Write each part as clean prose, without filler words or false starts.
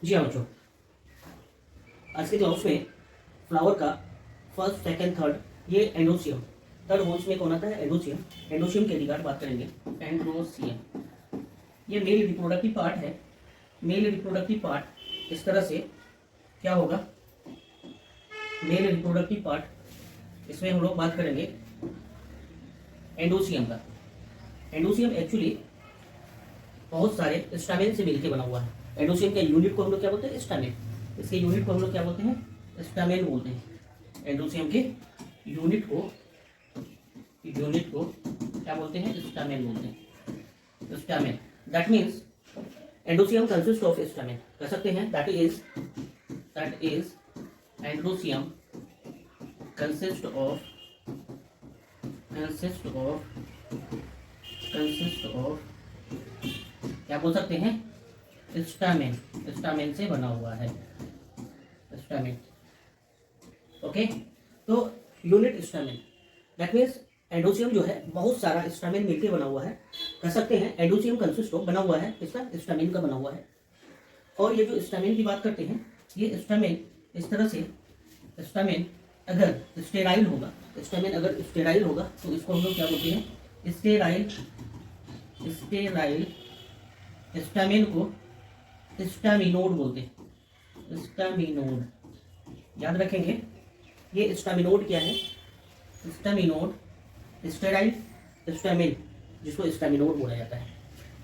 जी हाँ बच्चों, आज के क्लास में फ्लावर का फर्स्ट सेकंड थर्ड ये एंडोसियम, थर्ड होल्स में कौन आता है एंडोसियम। एंडोसियम के रिगार्ड बात करेंगे। एंडोसियम ये मेल रिप्रोडक्टिव पार्ट है। मेल रिप्रोडक्टिव पार्ट इस तरह से क्या होगा, मेल रिप्रोडक्टिव पार्ट इसमें हम लोग बात करेंगे एंडोसियम का। एंडोसियम एक्चुअली बहुत सारे स्टामेन से मिलकर बना हुआ है। एंडोसियम के यूनिट को हम लोग क्या बोलते हैं स्टामेन। इसके यूनिट को हम लोग क्या बोलते हैं स्टामेन बोलते हैं। एंडोसियम के यूनिट को क्या बोलते हैं स्टामेन बोलते हैं। Stamen that means एंडोसियम consist of stamen कह सकते हैं। दैट इज एंडोसियम कंसिस्ट ऑफ क्या बोल सकते हैं स्टामेन। स्टामेन से बना हुआ है स्टामेन। ओके, तो यूनिट स्टामेन दैट मीन्स एंडोसियम जो है बहुत सारा स्टामेन मिलकर बना हुआ है। कह सकते हैं एंडोसियम कंसिस्ट ऑफ बना हुआ है इसका स्टामेन का बना हुआ है। और ये जो स्टामेन की बात करते हैं, ये स्टामेन इस तरह से स्टामेन अगर स्टेराइल होगा, स्टामेन अगर स्टेराइल होगा तो इसको हम लोग क्या बोलते हैं स्टेराइल स्टामेन को स्टामिनोड बोलते हैं। स्टामिनोड याद रखेंगे, ये स्टामिनोड क्या है स्टामिनोड स्टेराइल स्टामिन जिसको स्टामिनोड बोला जाता है।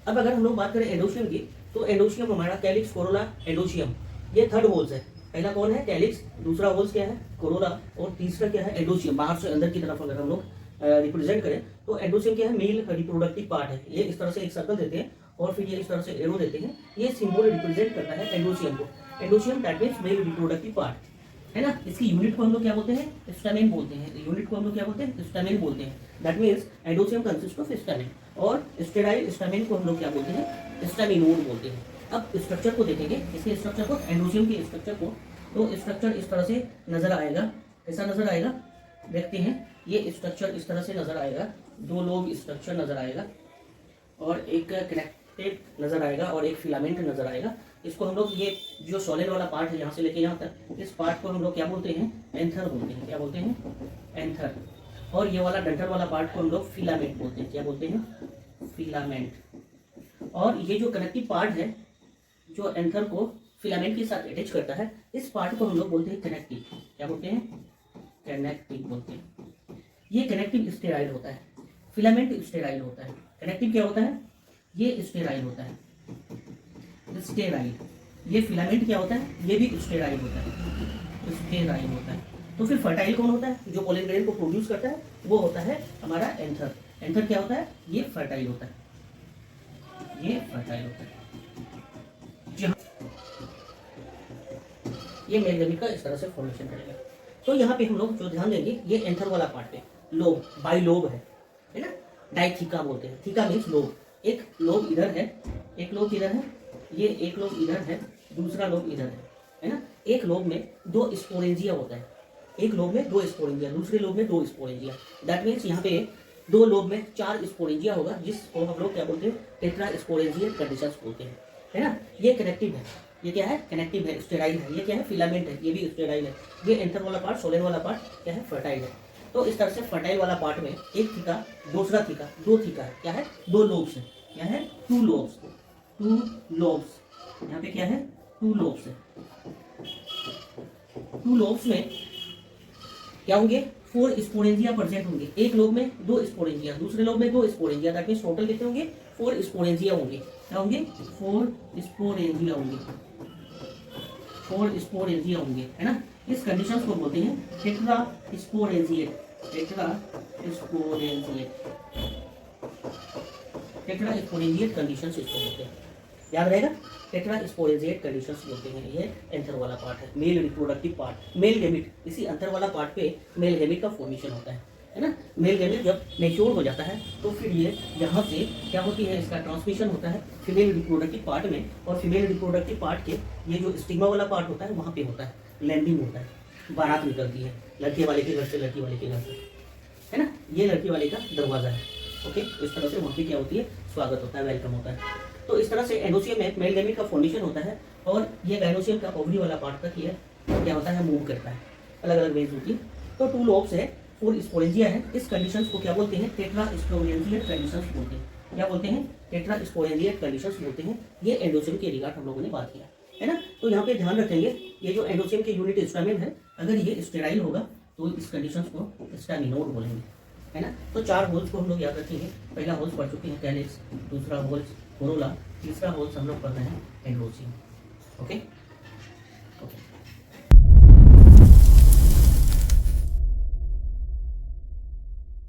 अब अगर हम लोग बात करें एंडोसियम की, तो एंडोसियम हमारा कैलिक्स कोरोला एंडोसियम ये थर्ड होल्स है। पहला कौन है कैलिक्स, दूसरा होल्स क्या है कोरोला, और तीसरा क्या है एंडोसियम। बाहर से अंदर की तरफ अगर हम लोग रिप्रेजेंट करें तो एंडोसियम क्या है मेल रिप्रोडक्टिव पार्ट है। ये इस तरह से एक सर्कल देते हैं और फिर ये इस तरह से एरो देते हैं। ये सिंबल रिप्रेजेंट करता है एंडोसियम को। एंडोसियम that means male reproductive part है ना। इसकी यूनिट को हम लोग क्या बोलते हैं स्टामेन बोलते हैं। यूनिट को हम लोग क्या बोलते हैं स्टामेन बोलते हैं। That means एंडोसियम consist of stamen. और स्टेराइल स्टामेन को हम लोग क्या बोलते हैं स्टामिनोड बोलते हैं। अब स्ट्रक्चर को देखेंगे, इसके स्ट्रक्चर को, एंडोसियम के स्ट्रक्चर को। तो स्ट्रक्चर इस तरह से नजर आएगा। कैसा नजर आएगा देखते हैं। ये स्ट्रक्चर इस तरह से नजर आएगा, दो लोब स्ट्रक्चर नजर आएगा और एक कनेक्टेड नजर आएगा और एक फिलामेंट नजर आएगा। इसको हम लोग ये जो सॉलिड वाला पार्ट है यहाँ से लेके यहाँ तक, इस पार्ट को हम लोग क्या बोलते हैं एंथर बोलते हैं। क्या बोलते हैं एंथर। और ये वाला डंठल वाला पार्ट को हम लोग फिलामेंट बोलते हैं। क्या बोलते हैं फिलामेंट। और ये जो कनेक्टिव पार्ट है जो एंथर को फिलामेंट के साथ अटैच करता है, इस पार्ट को हम लोग बोलते हैं कनेक्टिव। क्या बोलते हैं कनेक्टिव बोलते हैं। ये कनेक्टिव स्टेराइल होता है, फिलामेंट स्टेराइल होता है। कनेक्टिव क्या होता है ये स्टेराइल होता है स्टेराइल। ये फिलामेंट क्या होता है ये भी स्टेराइल होता है स्टेराइल होता है। तो फिर फर्टाइल कौन होता है जो पोलन ग्रेन को प्रोड्यूस करता है, वो होता है हमारा एंथर। एंथर क्या होता है ये फर्टाइल होता है। ये फर्टाइल होता है। ये मेल गैमेट का इस तरह से फॉर्मेशन करेगा। तो यहाँ पे हम लोग जो ध्यान देंगे ये एंथर वाला पार्ट पे लोब बाई लोब है ना। डाइथीका बोलते हैं। Theca means lobe. एक लोब इधर है, एक लोब इधर है, ये एक लोब इधर है, दूसरा लोब इधर है ना। एक लोब में दो स्पोरेंजिया होता है, एक लोब में दो स्पोरेंजिया, दूसरे लोब में दो स्पोरेंजिया। दैट मीन्स यहाँ पे दो लोब में चार स्पोरेंजिया होगा, जिसको हम लोग क्या बोलते हैं टेट्रा स्पोरेंजियल कंडीशंस बोलते हैं है ना। ये कनेक्टिव है, ये क्या है कनेक्टिव है स्टेराइल है। ये क्या है फिलामेंट है, ये भी स्टेराइल है। ये एंथर वाला पार्ट सोलेन वाला पार्ट क्या है फर्टाइल है। तो इस तरह से फर्टाइल वाला पार्ट में एक थीका, दूसरा थीका, दो थीका है। क्या है दो लोब्स है। क्या है टू लोब्स। यहाँ पे क्या है टू लोब्स है। टू लोब्स में क्या होंगे फोर स्पोरेंजिया प्रेजेंट होंगे। एक लोब में दो स्पोरेंजिया, दूसरे लोब में दो स्पोरेंजिया। दैट मींस टोटल कितने होंगे फोर स्पोरेंजिया होंगे। क्या होंगे फोर स्पोरेंजिया होंगे, फोर स्पोरेंजिया होंगे है ना। इस कंडीशंस को बोलते हैं tetra sporangiate. Tetra sporangiate conditions इसको बोलते हैं। याद रहेगा टेट्रा स्पोरेंजिएट कंडीशंस बोलते हैं। ये एंथर वाला पार्ट है male reproductive part. Male gamete इसी एंथर वाला पार्ट पे मेल गैमेट का फॉर्मेशन होता है ना। मेल गैमेट जब मैच्योर हो जाता है तो फिर ये यहाँ से क्या होती है इसका ट्रांसमिशन होता है फीमेल रिप्रोडक्टिव पार्ट में। और फीमेल रिप्रोडक्टिव पार्ट के ये जो स्टिग्मा वाला पार्ट होता है वहाँ पे होता है लैंडिंग होता है, बारात निकलती है लड़के वाले के घर से लड़की वाले के घर से है ना। ये लड़की वाले का दरवाजा है। ओके, इस तरह से वहाँ पे क्या होती है स्वागत होता है, वेलकम होता है। तो इस तरह से एंडोसियम में मेल गैमेट का फॉर्मेशन होता है और ये गाइनोसियम का ओवरी वाला पार्ट तक ये क्या होता है, मूव करता है, अलग अलग वेज होती है। तो 2 लोब्स है, 4 स्पोरेंजिया है। इस कंडीशंस को क्या बोलते हैं, टेट्रा स्पोरेंजिएट कंडीशंस बोलते हैं। क्या बोलते हैं, टेट्रा स्पोरेंजिएट कंडीशंस बोलते हैं। ये एंडोसियम के रिगार्ड हम लोगों ने बात किया है ना। तो यहाँ पे ध्यान रखेंगे, ये जो एंडोसियम के यूनिट स्टामिन है, अगर ये स्टेराइल होगा तो इस कंडीशंस को स्टामिनोड बोलेंगे, है ना। तो 4 होल्स को हम लोग याद रखेंगे। पहला होल्स पढ़ चुके हैं कैलिस, दूसरा होल्स कोरोला, तीसरा होल्स हम लोग पढ़ रहे हैं एंडोसियम। Okay okay.